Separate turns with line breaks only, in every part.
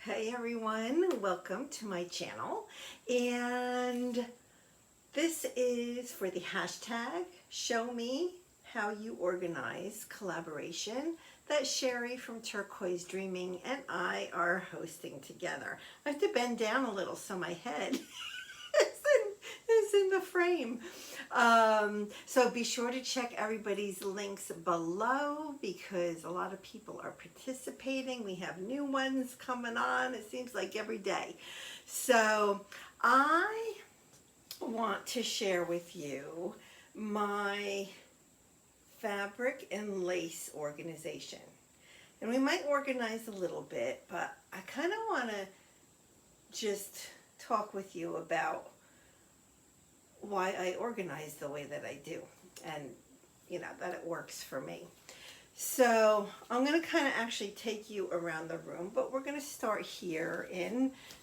Hey everyone, welcome to my channel, and this is for the hashtag Show Me How You Organize collaboration that Sheree from Turquoise Dreaming and I are hosting together. I have to bend down a little so my head is in the frame. So be sure to check everybody's links below because a lot of people are participating. We have new ones coming on. It seems like every day. So I want to share with you my fabric and lace organization. And we might organize a little bit, but I kind of want to just talk with you about why I organize the way that I do, and that it works for me. So I'm going to kind of actually take you around the room, but we're going to start here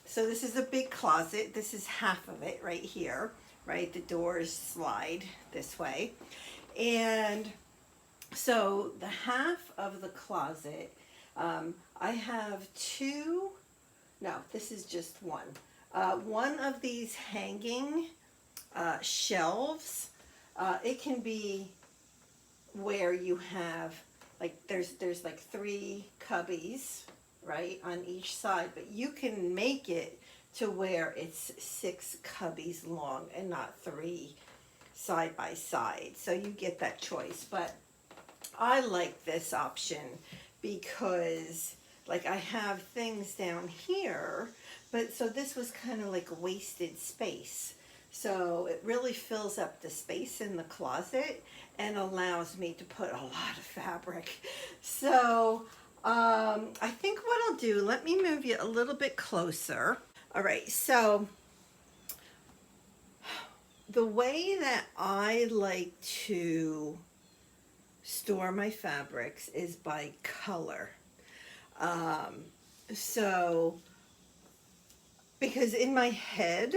so this is a big closet. This is half of it right here, right? The doors slide this way. And so the half of the closet, I have this is just one. One of these hanging shelves. It can be where you have there's like 3 cubbies right on each side, but you can make it to where it's 6 cubbies long and not 3 side by side, so you get that choice. But I like this option because I have things down here, but so this was kind of like wasted space. So it really fills up the space in the closet and allows me to put a lot of fabric. So I think what I'll do, let me move you a little bit closer. All right, so the way that I like to store my fabrics is by color. So because in my head,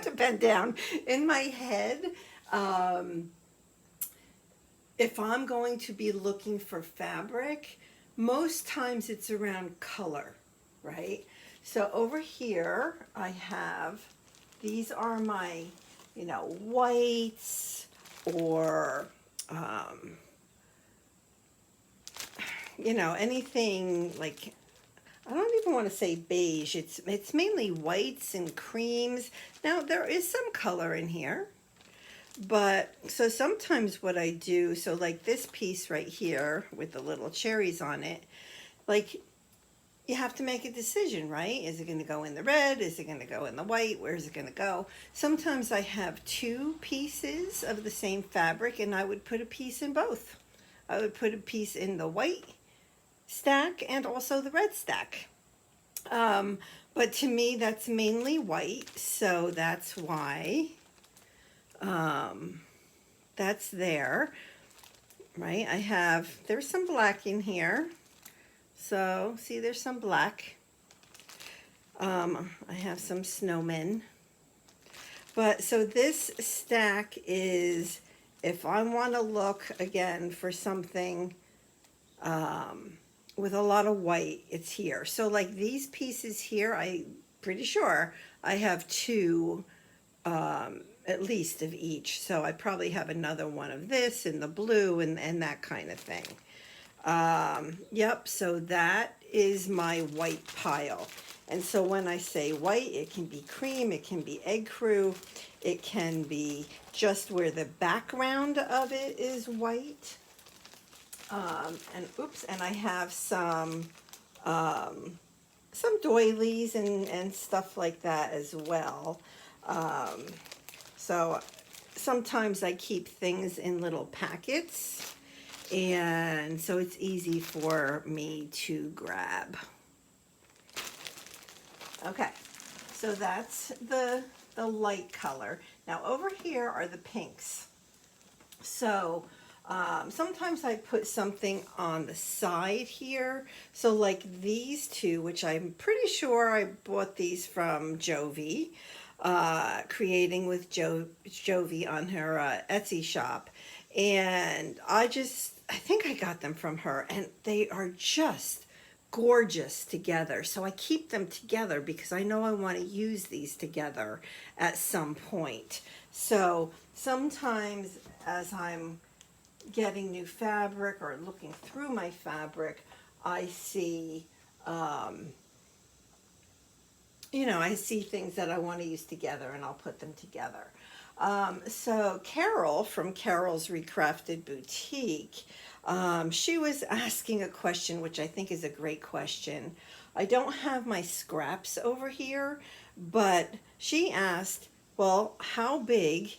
to bend down. In my head, if I'm going to be looking for fabric, most times it's around color, right? So over here, I have, these are my, whites or, anything like, I don't even want to say beige. It's mainly whites and creams. Now there is some color in here, but so sometimes what I do, so like this piece right here with the little cherries on it, you have to make a decision, right? Is it going to go in the red? Is it going to go in the white? Where is it going to go? Sometimes I have 2 pieces of the same fabric and I would put a piece in both. I would put a piece in the white stack and also the red stack, but to me that's mainly white, so that's why that's there, right? There's some black in here, so see, there's some black. I have some snowmen, but so this stack is, if I want to look again for something with a lot of white, it's here. So like these pieces here, I'm pretty sure I have 2 at least of each. So I probably have another one of this in the blue and that kind of thing. Yep, so that is my white pile. And so when I say white, it can be cream, it can be egg crew, it can be just where the background of it is white. And I have some doilies and stuff like that as well. So sometimes I keep things in little packets, and so it's easy for me to grab. Okay, so that's the light color. Now over here are the pinks. So sometimes I put something on the side here. So like these 2, which I'm pretty sure I bought these from Jovi, Creating with Jovi on her Etsy shop. And I think I got them from her, and they are just gorgeous together. So I keep them together because I know I want to use these together at some point. So sometimes as I'm getting new fabric or looking through my fabric, I see, I see things that I want to use together, and I'll put them together. So Carol from Carol's Recrafted Boutique, she was asking a question, which I think is a great question. I don't have my scraps over here, but she asked, well, how big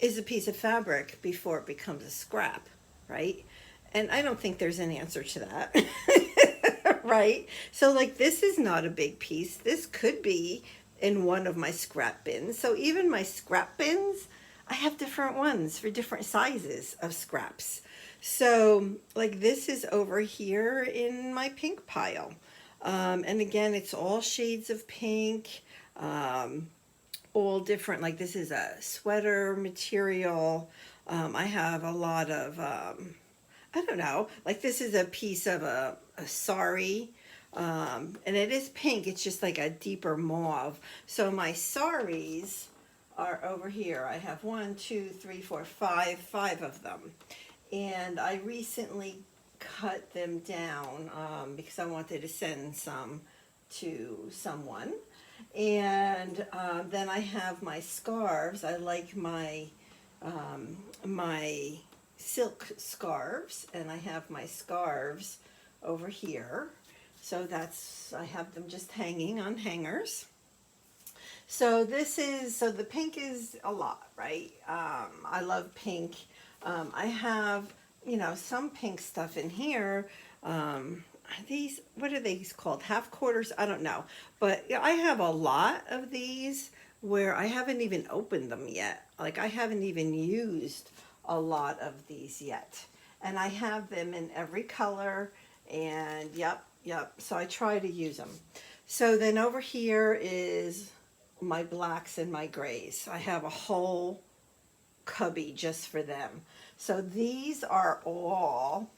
is a piece of fabric before it becomes a scrap, right? And I don't think there's an answer to that, right? So like this is not a big piece. This could be in one of my scrap bins. So even my scrap bins, I have different ones for different sizes of scraps. So like this is over here in my pink pile. And again, it's all shades of pink. All different, like this is a sweater material. I have a lot of, I don't know, like this is a piece of a sari, and it is pink, it's just like a deeper mauve. So my saris are over here. I have 1, 2, 3, 4, 5 of them. And I recently cut them down because I wanted to send some to someone. And then I have my scarves. I like my my silk scarves, and I have my scarves over here. So I have them just hanging on hangers. So the pink is a lot, right? I love pink. I have, some pink stuff in here. These, what are these called? Half quarters? I don't know. But I have a lot of these where I haven't even opened them yet. Like I haven't even used a lot of these yet. And I have them in every color, and yep. So I try to use them. So then over here is my blacks and my grays. I have a whole cubby just for them. So these are all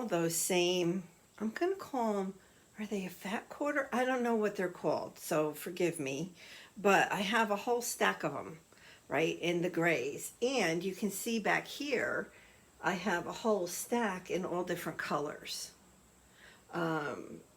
those same, I'm going to call them, are they a fat quarter? I don't know what they're called, so forgive me. But I have a whole stack of them, right, in the grays. And you can see back here, I have a whole stack in all different colors.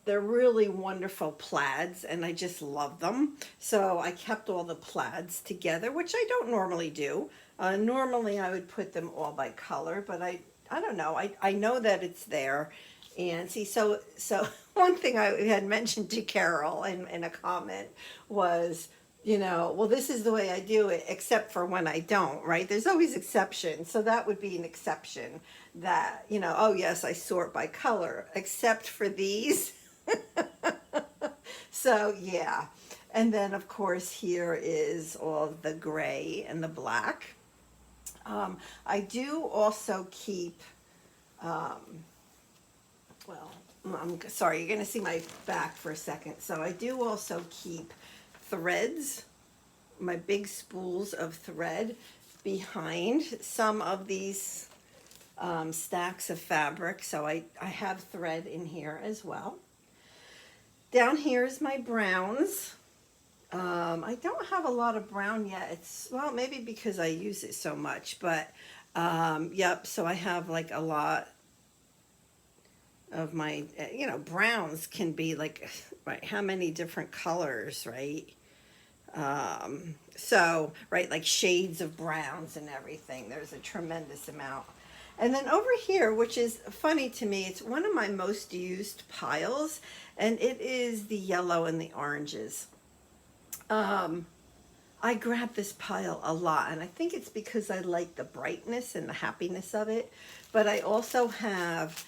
They're really wonderful plaids, and I just love them. So I kept all the plaids together, which I don't normally do. Normally I would put them all by color, but I don't know. I know that it's there. And see, so one thing I had mentioned to Carol in a comment was, well, this is the way I do it, except for when I don't, right? There's always exceptions. So that would be an exception that, oh yes, I sort by color, except for these. So yeah. And then of course here is all the gray and the black. I do also keep, well, I'm sorry, you're going to see my back for a second. So I do also keep threads, my big spools of thread behind some of these stacks of fabric. So I have thread in here as well. Down here is my browns. I don't have a lot of brown yet. It's, well, maybe because I use it so much, but yep, so I have like a lot of my, browns can be like, right, how many different colors, right? So, right, like shades of browns and everything. There's a tremendous amount. And then over here, which is funny to me, it's one of my most used piles, and it is the yellow and the oranges. I grab this pile a lot, and I think it's because I like the brightness and the happiness of it. But I also have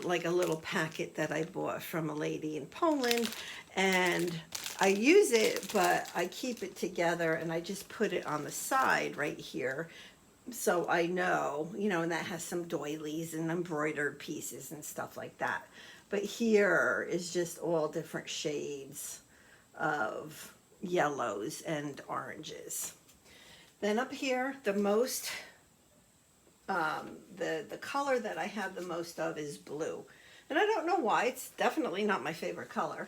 like a little packet that I bought from a lady in Poland, and I use it, but I keep it together, and I just put it on the side right here. So I know, and that has some doilies and embroidered pieces and stuff like that. But here is just all different shades of yellows and oranges. Then up here, the color that I have the most of is blue. And I don't know why, it's definitely not my favorite color,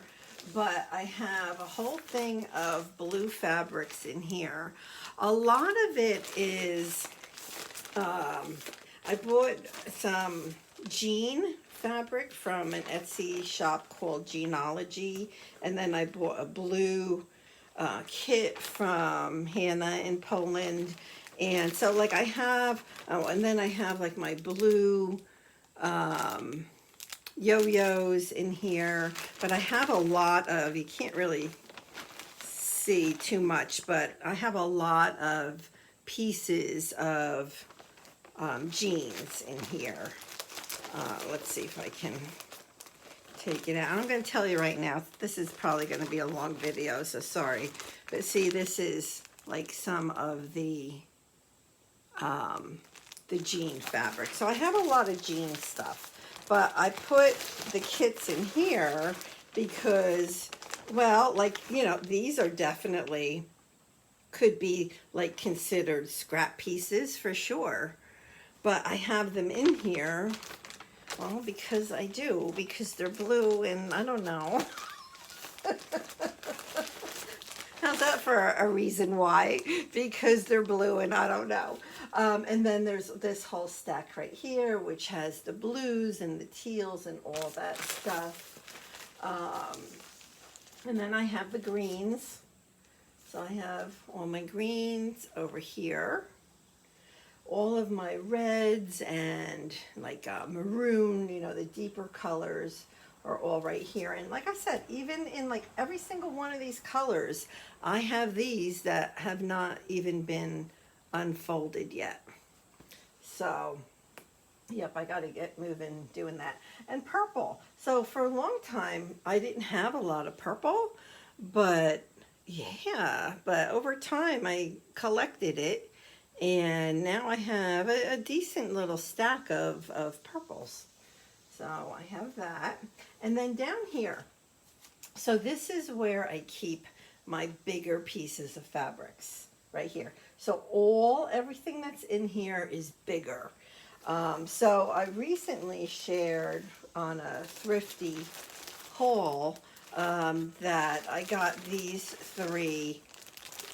but I have a whole thing of blue fabrics in here. A lot of it is, I bought some jean fabric from an Etsy shop called Jeanology, and then I bought a blue kit from Hannah in Poland. And so like I have, oh, and then I have like my blue yo-yos in here, but I have a lot of, you can't really see too much, but I have a lot of pieces of jeans in here. Let's see if I can take it out. I'm going to tell you right now, this is probably going to be a long video, so sorry. But see, this is like some of the jean fabric. So I have a lot of jean stuff, but I put the kits in here because, well, like, you know, these are definitely, could be like considered scrap pieces for sure. But I have them in here, well, because I do, because they're blue and I don't know. How's that for a reason why? Because they're blue and I don't know. And then there's this whole stack right here, which has the blues and the teals and all that stuff. And then I have the greens. So I have all my greens over here. All of my reds and like maroon, you know, the deeper colors are all right here. And like I said, even in like every single one of these colors, I have these that have not even been unfolded yet. So, yep, I got to get moving doing that. And purple. So for a long time, I didn't have a lot of purple, but yeah, but over time I collected it. And now I have a decent little stack of purples. So I have that. And then down here, so this is where I keep my bigger pieces of fabrics, right here. So everything that's in here is bigger. So I recently shared on a thrifty haul that I got these 3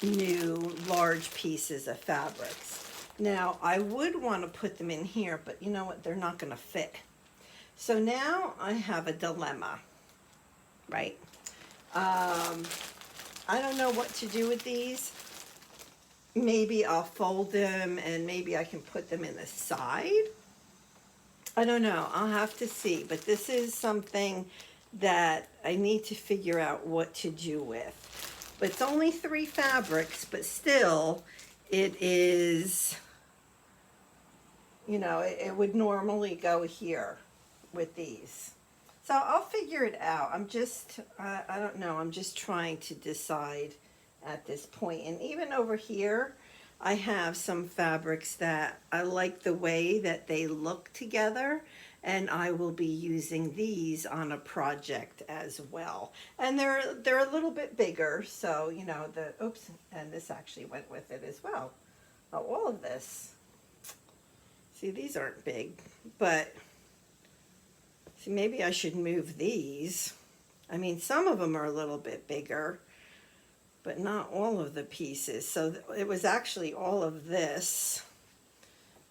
new large pieces of fabrics. Now I would want to put them in here, but you know what, they're not going to fit. So now I have a dilemma, right? I don't know what to do with these. Maybe I'll fold them and maybe I can put them in the side. I don't know, I'll have to see, but this is something that I need to figure out what to do with. But it's only 3 fabrics, but still, it is, you know, it would normally go here with these. So I'll figure it out. I'm just, I don't know, I'm just trying to decide at this point. And even over here, I have some fabrics that I like the way that they look together. And I will be using these on a project as well. And they're a little bit bigger, so you know oops, and this actually went with it as well. Oh, all of this. See, these aren't big, but see, maybe I should move these. I mean, some of them are a little bit bigger, but not all of the pieces. So it was actually all of this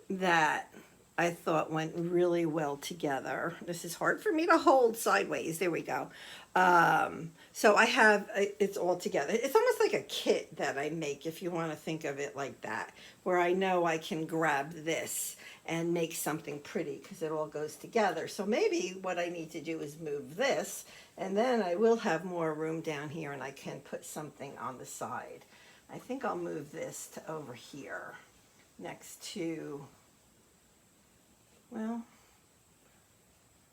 that I thought went really well together. This is hard for me to hold sideways. There we go. So I have, it's all together. It's almost like a kit that I make, if you want to think of it like that, where I know I can grab this and make something pretty because it all goes together. So maybe what I need to do is move this, and then I will have more room down here and I can put something on the side. I think I'll move this to over here next to, well,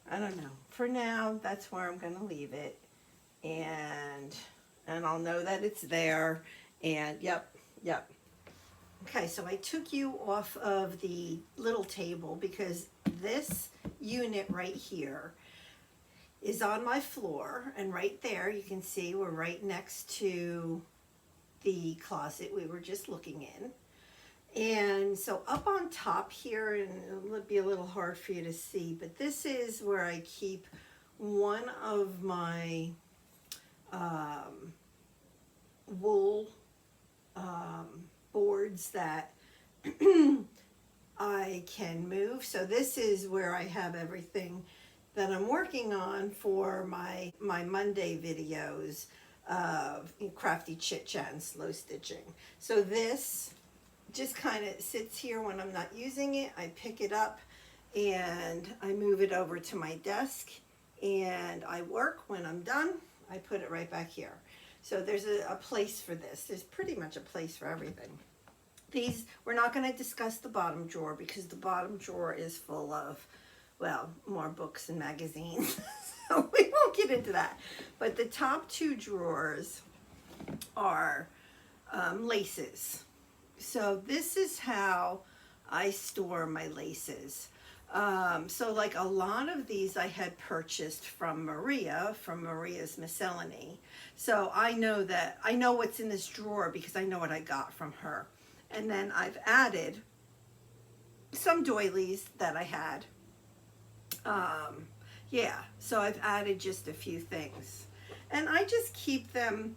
I don't know. For now, that's where I'm going to leave it. And I'll know that it's there. And yep. Okay, so I took you off of the little table because this unit right here is on my floor. And right there, you can see we're right next to the closet we were just looking in. And so up on top here, and it'll be a little hard for you to see, but this is where I keep one of my wool boards that I can move. So this is where I have everything that I'm working on for my Monday videos of crafty chit chat and slow stitching. So this just kind of sits here when I'm not using it. I pick it up and I move it over to my desk and I work. When I'm done, I put it right back here. So there's a place for this. There's pretty much a place for everything. These, we're not going to discuss the bottom drawer because the bottom drawer is full of, well, more books and magazines. So we won't get into that. But the top two drawers are laces. So this is how I store my laces. So like a lot of these I had purchased from Maria, from Maria's Miscellany. So I know what's in this drawer because I know what I got from her. And then I've added some doilies that I had. Yeah, so I've added just a few things. And I just keep them,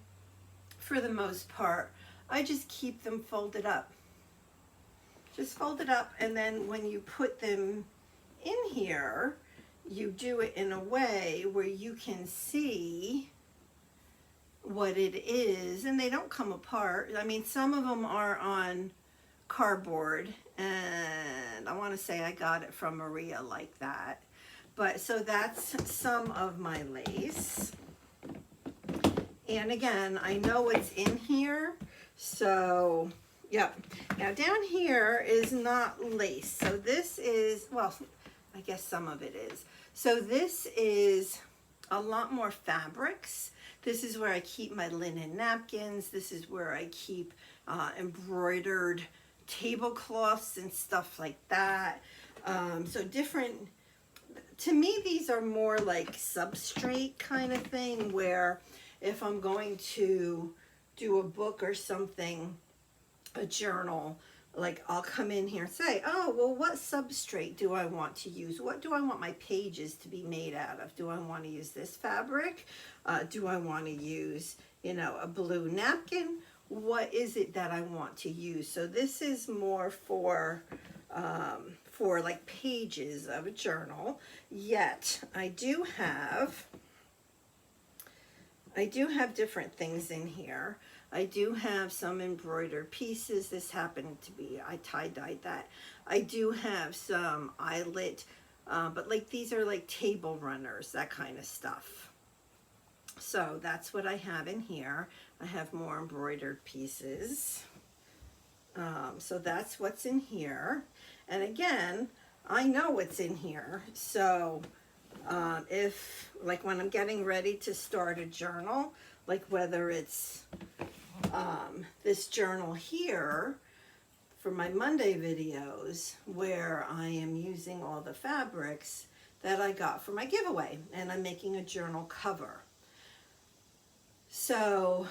for the most part, I just keep them folded up. Just fold it up, and then when you put them in here, you do it in a way where you can see what it is, and they don't come apart. I mean, some of them are on cardboard, and I want to say I got it from Maria like that. But so that's some of my lace. And again, I know what's in here, so yep. Now down here is not lace. So this is, well, I guess some of it is. So this is a lot more fabrics. This is where I keep my linen napkins. This is where I keep embroidered tablecloths and stuff like that. So different, to me, these are more like substrate kind of thing, where if I'm going to do a book or something, a journal, like I'll come in here and say, oh, well, what substrate do I want to use? What do I want my pages to be made out of? Do I want to use this fabric? Do I want to use, you know, a blue napkin? What is it that I want to use? So this is more for like pages of a journal. Yet I do have different things in here. I do have some embroidered pieces. This happened to be, I tie-dyed that. I do have some eyelet, but like these are like table runners, that kind of stuff. So that's what I have in here. I have more embroidered pieces. So that's what's in here. And again, I know what's in here. So if, like when I'm getting ready to start a journal, like whether it's this journal here for my Monday videos, where I am using all the fabrics that I got for my giveaway, and I'm making a journal cover. So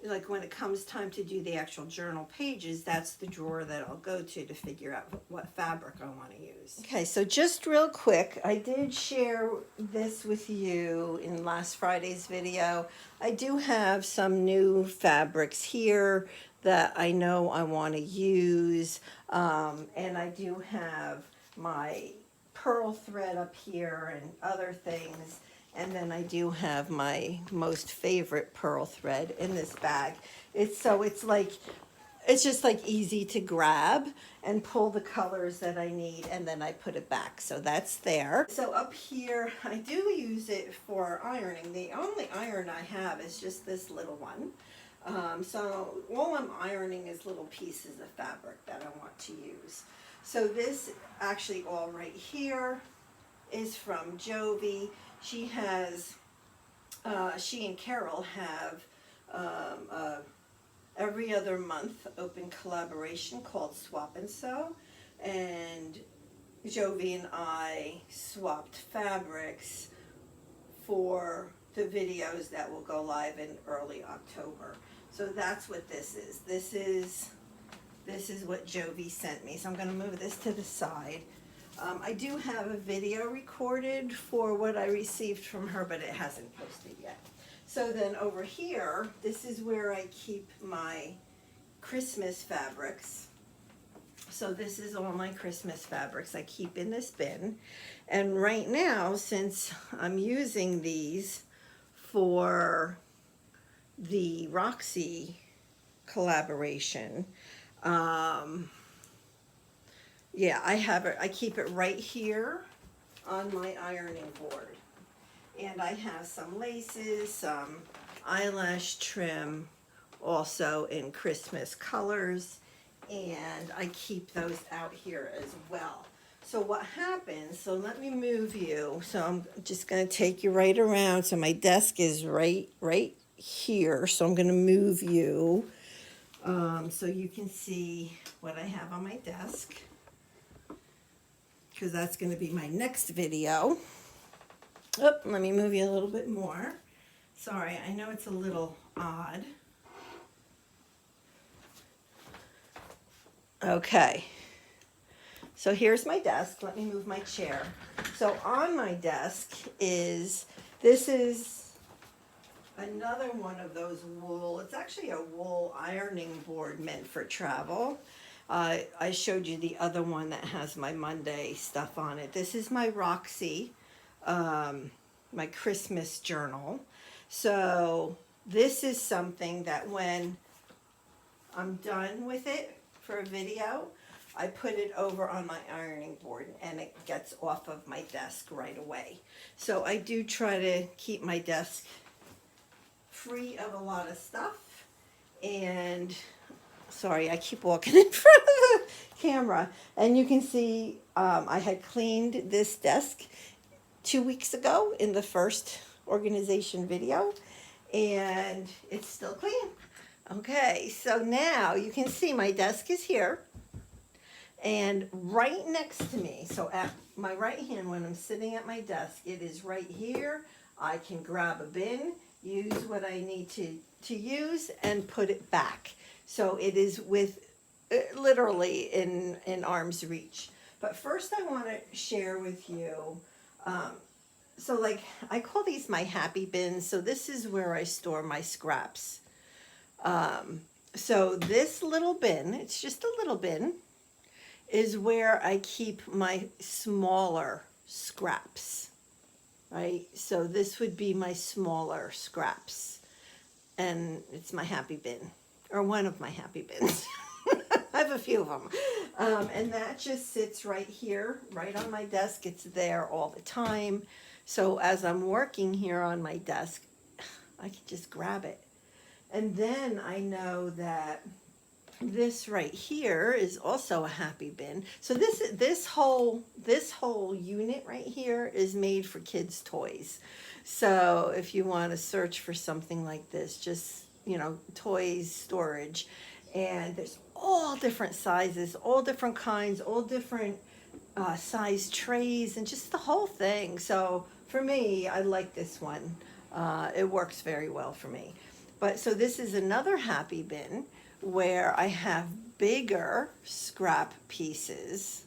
like when it comes time to do the actual journal pages, that's the drawer that I'll go to figure out what fabric I want to use. Okay, so just real quick, I did share this with you in last Friday's video. I do have some new fabrics here that I know I want to use, and I do have my pearl thread up here and other things. And then I do have my most favorite pearl thread in this bag. It's just like easy to grab and pull the colors that I need, and then I put it back. So that's there. So up here, I do use it for ironing. The only iron I have is just this little one. So all I'm ironing is little pieces of fabric that I want to use. So this actually all right here is from Jovi. She has, she and Carol have every other month open collaboration called Swap and Sew, and Jovi and I swapped fabrics for the videos that will go live in early October. So that's what this is. This This is what Jovi sent me. So I'm going to move this to the side. I do have a video recorded for what I received from her, but it hasn't posted yet. So then over here, this is where I keep my Christmas fabrics. So this is all my Christmas fabrics I keep in this bin. And right now, since I'm using these for the Roxy collaboration, yeah, I have it. I keep it right here on my ironing board. And I have some laces, some eyelash trim, also in Christmas colors, and I keep those out here as well. So what happens, so let me move you. So I'm just going to take you right around. So my desk is right here. So I'm going to move you so you can see what I have on my desk, because that's going to be my next video. Oh, let me move you a little bit more. Sorry, I know it's a little odd. Okay, so here's my desk. Let me move my chair. So on my desk this is another one of those wool. It's actually a wool ironing board meant for travel. I showed you the other one that has my Monday stuff on it. This is my Roxy, my Christmas journal. So this is something that when I'm done with it for a video, I put it over on my ironing board and it gets off of my desk right away. So I do try to keep my desk free of a lot of stuff. And sorry, I keep walking in front of the camera. And you can see I had cleaned this desk 2 weeks ago in the first organization video, and it's still clean. Okay, so now you can see my desk is here, and right next to me, so at my right hand when I'm sitting at my desk, it is right here. I can grab a bin, use what I need to use, and put it back. So it is with literally in arm's reach. But first I want to share with you, so like I call these my happy bins. So this is where I store my scraps. So this little bin, it's just a little bin, is where I keep my smaller scraps, right? So this would be my smaller scraps, and it's my happy bin, or one of my happy bins. I have a few of them. And that just sits right here, right on my desk. It's there all the time. So as I'm working here on my desk, I can just grab it. And then I know that this right here is also a happy bin. So this whole unit right here is made for kids' toys. So if you want to search for something like this, just, you know, toys storage, and there's all different sizes, all different kinds, all different size trays, and just the whole thing. So for me, I like this one. It works very well for me. But so this is another happy bin where I have bigger scrap pieces.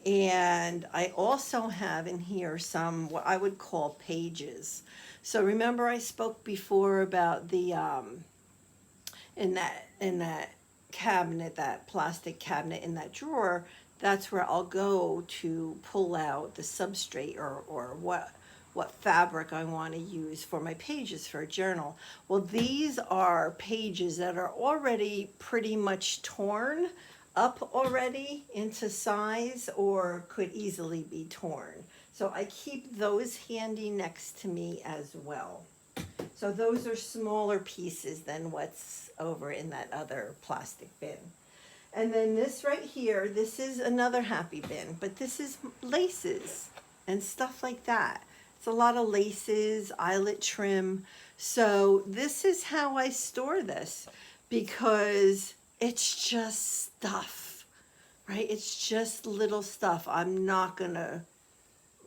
And I also have in here some what I would call pages. So remember I spoke before about the in that cabinet, that plastic cabinet in that drawer, that's where I'll go to pull out the substrate or what fabric I want to use for my pages for a journal. Well, these are pages that are already pretty much torn up already into size or could easily be torn. So I keep those handy next to me as well. So those are smaller pieces than what's over in that other plastic bin. And then this right here, this is another happy bin, but this is laces and stuff like that. It's a lot of laces, eyelet trim. So this is how I store this, because it's just stuff, right? It's just little stuff. I'm not gonna,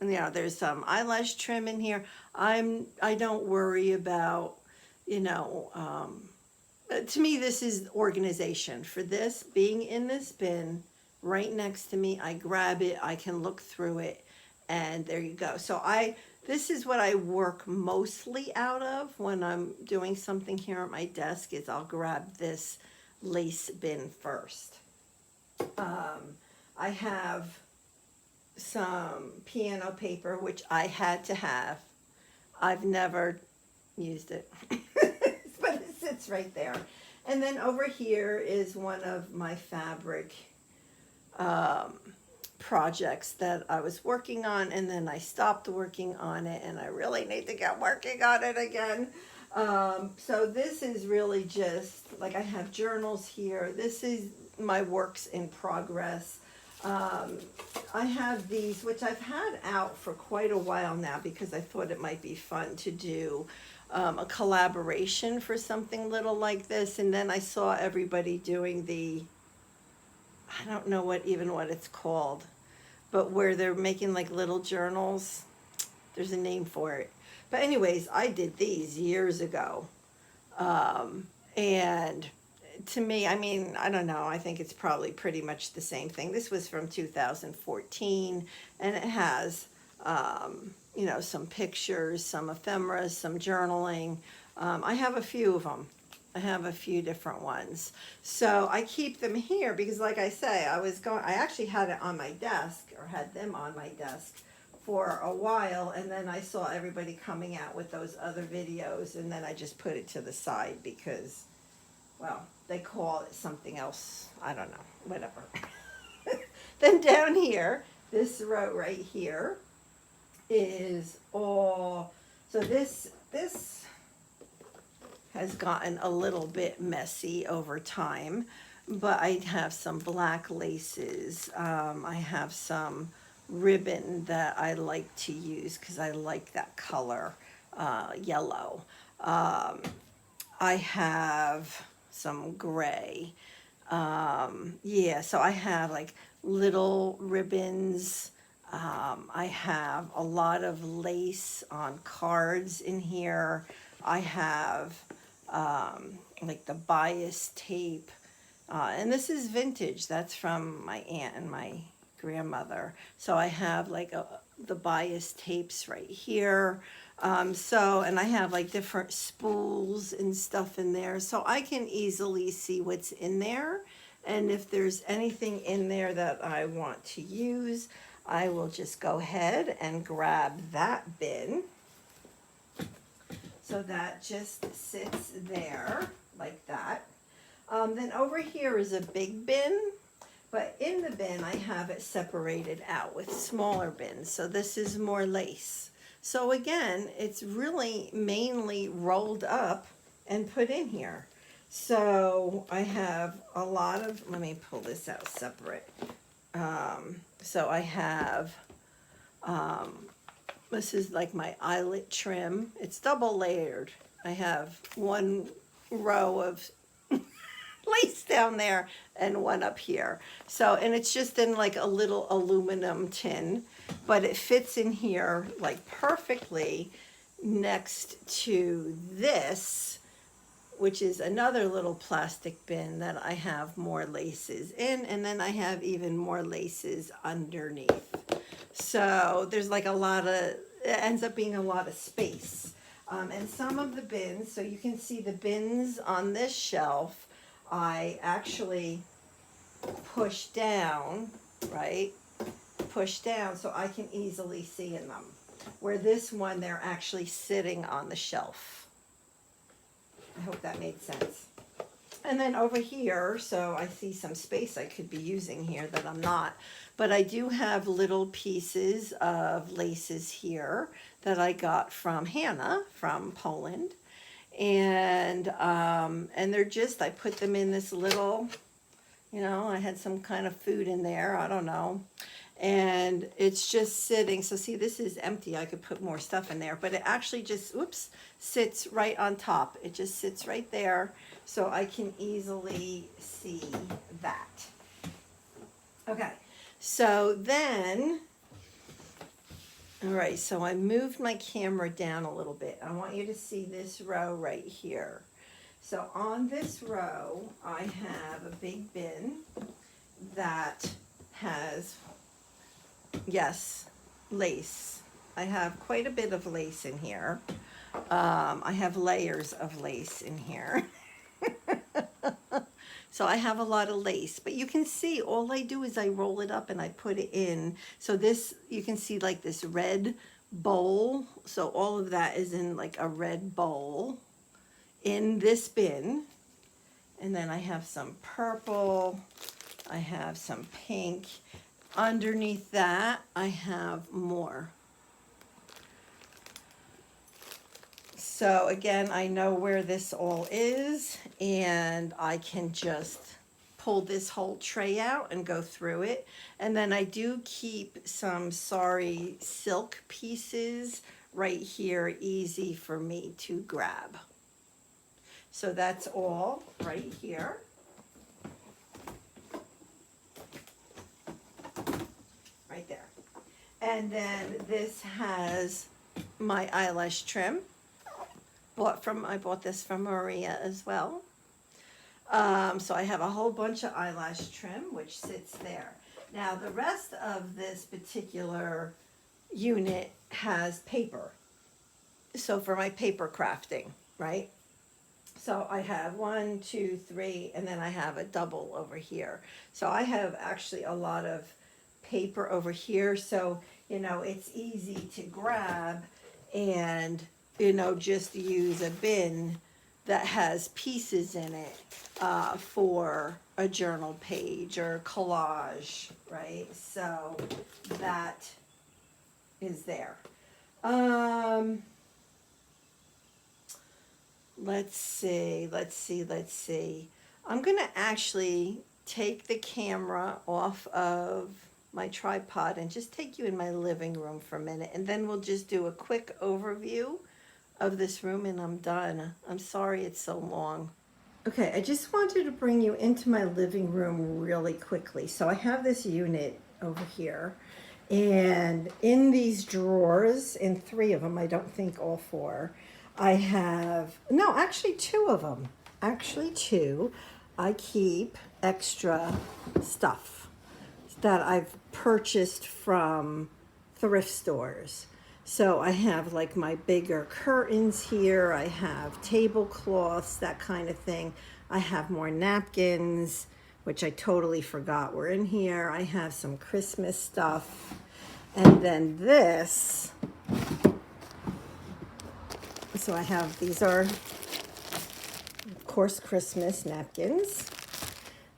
you know, there's some eyelash trim in here. I don't worry about, you know, to me, this is organization. For this, being in this bin right next to me, I grab it, I can look through it, and there you go. So this is what I work mostly out of when I'm doing something here at my desk, is I'll grab this lace bin first. I have some piano paper, which I had to have. I've never used it, but it sits right there. And then over here is one of my fabric projects that I was working on, and then I stopped working on it, and I really need to get working on it again. So this is really just, like, I have journals here. This is my works in progress. I have these, which I've had out for quite a while now because I thought it might be fun to do a collaboration for something little like this. And then I saw everybody doing I don't know what it's called, but where they're making like little journals. There's a name for it. But anyways, I did these years ago. And to me, I mean, I don't know, I think it's probably pretty much the same thing. This was from 2014, and it has, you know, some pictures, some ephemeras, some journaling. I have a few of them. I have a few different ones. So I keep them here because, like I say, I actually had it on my desk, or had them on my desk for a while, and then I saw everybody coming out with those other videos, and then I just put it to the side because, well, they call it something else. I don't know, whatever. Then down here, this row right here is all, so this has gotten a little bit messy over time, but I have some black laces. I have some ribbon that I like to use because I like that color, yellow. I have some gray. Yeah, so I have like little ribbons. I have a lot of lace on cards in here. I have like the bias tape. And this is vintage. That's from my aunt and my grandmother. So I have like the bias tapes right here. And I have like different spools and stuff in there, so I can easily see what's in there. And if there's anything in there that I want to use, I will just go ahead and grab that bin. So that just sits there like that. Then over here is a big bin, but in the bin I have it separated out with smaller bins. So this is more lace. So again, it's really mainly rolled up and put in here. So I have a lot of, let me pull this out separate. So I have, this is like my eyelet trim. It's double layered. I have one row of lace down there and one up here. So, and it's just in like a little aluminum tin, but it fits in here like perfectly next to this, which is another little plastic bin that I have more laces in, and then I have even more laces underneath. So there's like a lot of, it ends up being a lot of space. And some of the bins, so you can see the bins on this shelf, I actually push down, right? Push down so I can easily see in them. Where this one, they're actually sitting on the shelf. I hope that made sense. And then over here, so I see some space I could be using here that I'm not. But I do have little pieces of laces here that I got from Hannah from Poland. And they're just, I put them in this little, you know, I had some kind of food in there, I don't know. And it's just sitting, so see, this is empty. I could put more stuff in there, but it actually just, oops, sits right on top. It just sits right there, so I can easily see that. Okay, so then, all right, so I moved my camera down a little bit. I want you to see this row right here. So on this row, I have a big bin that has, yes, lace. I have quite a bit of lace in here. I have layers of lace in here. So I have a lot of lace, but you can see all I do is I roll it up and I put it in. So this, you can see like this red bowl. So all of that is in like a red bowl in this bin. And then I have some purple, I have some pink. Underneath that, I have more. So again, I know where this all is, and I can just pull this whole tray out and go through it. And then I do keep some sorry silk pieces right here, easy for me to grab. So that's all right here. Right there. And then this has my eyelash trim. I bought this from Maria as well. So I have a whole bunch of eyelash trim, which sits there. Now the rest of this particular unit has paper. So for my paper crafting, right? So I have 1, 2, 3, and then I have a double over here. So I have actually a lot of paper over here. So, you know, it's easy to grab and, you know, just use a bin that has pieces in it for a journal page or collage, right? So that is there. Let's see. I'm gonna actually take the camera off of my tripod and just take you in my living room for a minute, and then we'll just do a quick overview of this room and I'm done. I'm sorry it's so long. Okay, I just wanted to bring you into my living room really quickly. So I have this unit over here, and in these drawers, in 3 of them, I don't think all 4, I have, no, actually 2 of them. Actually 2, I keep extra stuff that I've purchased from thrift stores. So I have like my bigger curtains here, I have tablecloths, that kind of thing. I have more napkins, which I totally forgot were in here. I have some Christmas stuff. And then this, so I have, these are, of course, Christmas napkins.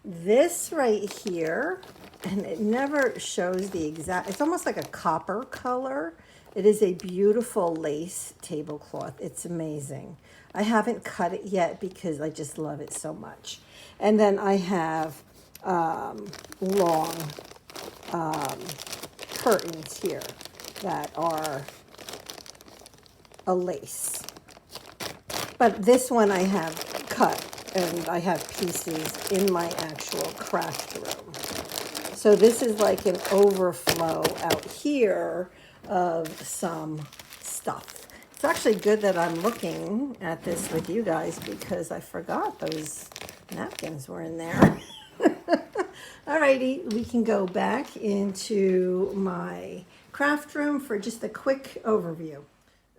This right here, and it never shows the exact, it's almost like a copper color. It is a beautiful lace tablecloth. It's amazing. I haven't cut it yet because I just love it so much. And then I have long curtains here that are a lace. But this one I have cut, and I have pieces in my actual craft room. So this is like an overflow out here of some stuff. It's actually good that I'm looking at this with you guys because I forgot those napkins were in there. Alrighty, we can go back into my craft room for just a quick overview.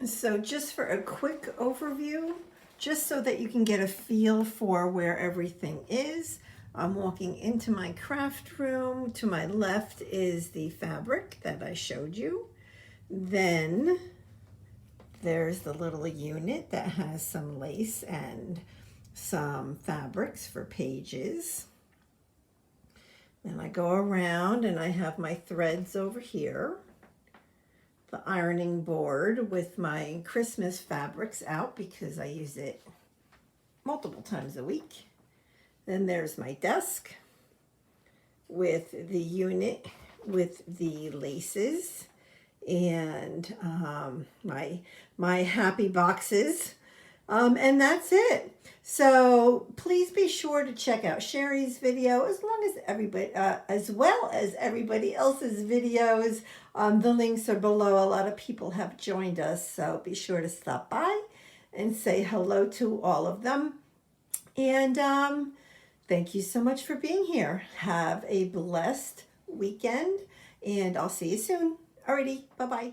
So just for a quick overview, just so that you can get a feel for where everything is, I'm walking into my craft room. To my left is the fabric that I showed you. Then there's the little unit that has some lace and some fabrics for pages. Then I go around and I have my threads over here. The ironing board with my Christmas fabrics out because I use it multiple times a week. Then there's my desk with the unit with the laces and my happy boxes, and that's it. So please be sure to check out Sheree's video, as well as everybody else's videos. The links are below. A lot of people have joined us, so be sure to stop by and say hello to all of them. And thank you so much for being here. Have a blessed weekend, and I'll see you soon. Alrighty, bye-bye.